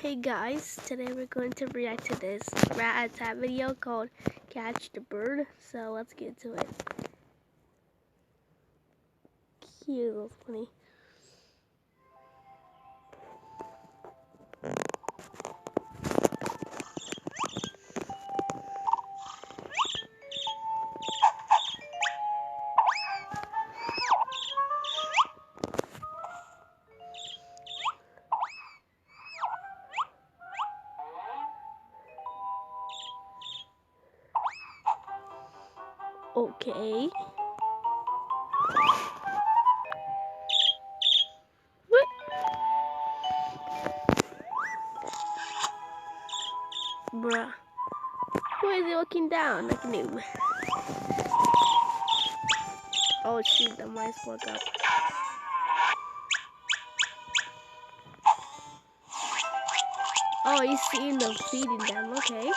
Hey guys, today we're going to react to this rat attack video called Catch the Bird. So let's get to it. Cute, little funny. Okay. What? Bruh. Why is he looking down like a noob? Oh shoot, the mice woke up. Oh, he's seeing them feeding them, okay.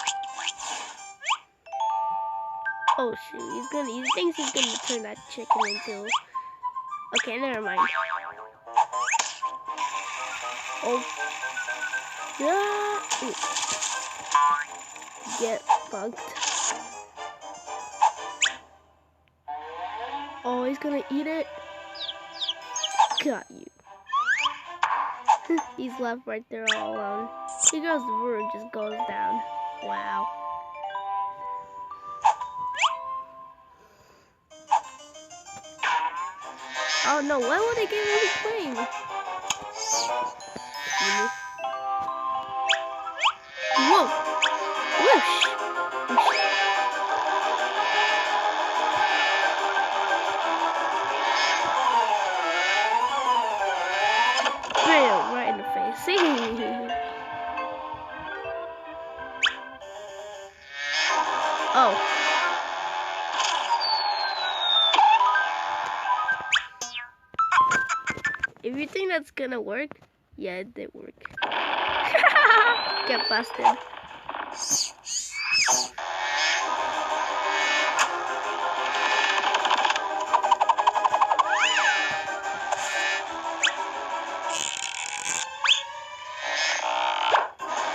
Oh shoot, he thinks he's gonna turn that chicken into... Okay, never mind. Oh. Yeah. Ooh. Get bugged. Oh, he's gonna eat it. Got you. He's left right there all alone. He goes the bird just goes down. Wow. Oh no, why would they give him playing? Whoa! Whoosh! Bam! Right in the face. Oh. If you think that's gonna work, yeah, it did work. Get busted.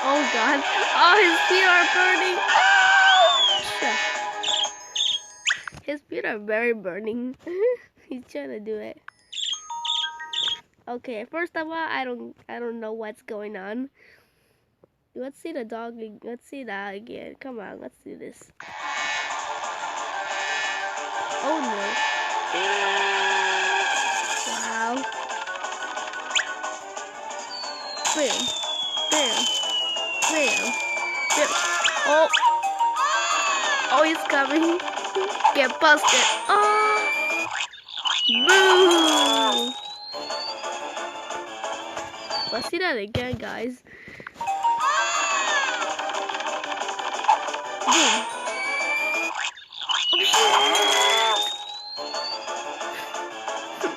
Oh god. Oh, his feet are burning. Oh! His feet are very burning. He's trying to do it. Okay, first of all, I don't know what's going on. Let's see the dog. Let's see that again. Come on, let's do this. Oh no! Wow! Bam! Bam! Bam! Bam! Oh! Oh, he's coming! Get busted! Oh! Boo! Let's see that again, guys. Boom.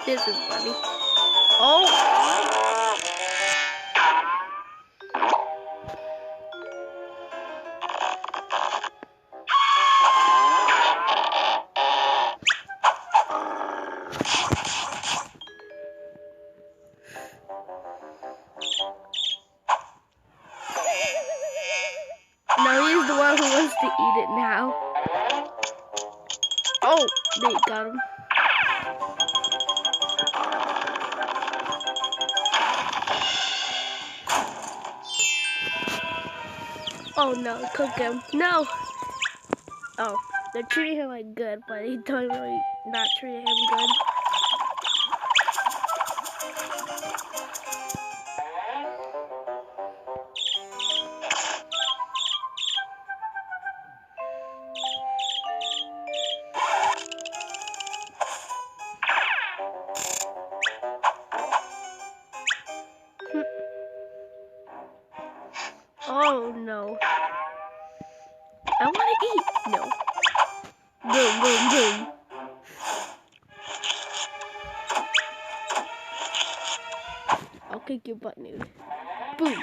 This is funny. Oh! No, he's the one who wants to eat it now. Oh, they got him. Oh no, cook him. No! Oh, they're treating him like good, but they don't really not treat him good. Oh no. I want to eat. No. Boom, boom, boom. I'll kick your butt, nude. Boom.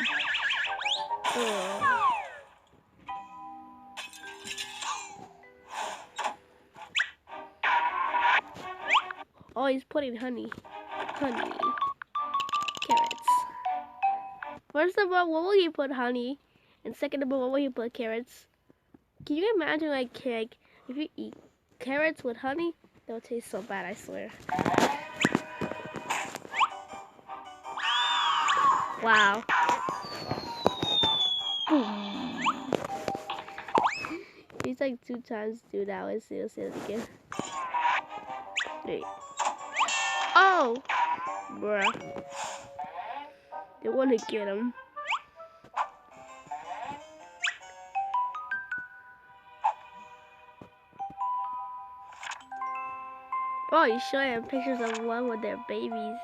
Oh. Oh, he's putting honey. Honey. Carrots. First of all, what will you put honey? And second of all, what will you put carrots? Can you imagine like if you eat carrots with honey? They'll taste so bad, I swear. Wow. Boom. He's like 2 times, dude. That was let's see it again. Wait. Oh! Bruh. They want to get him. Oh, you showing him pictures of one with their babies.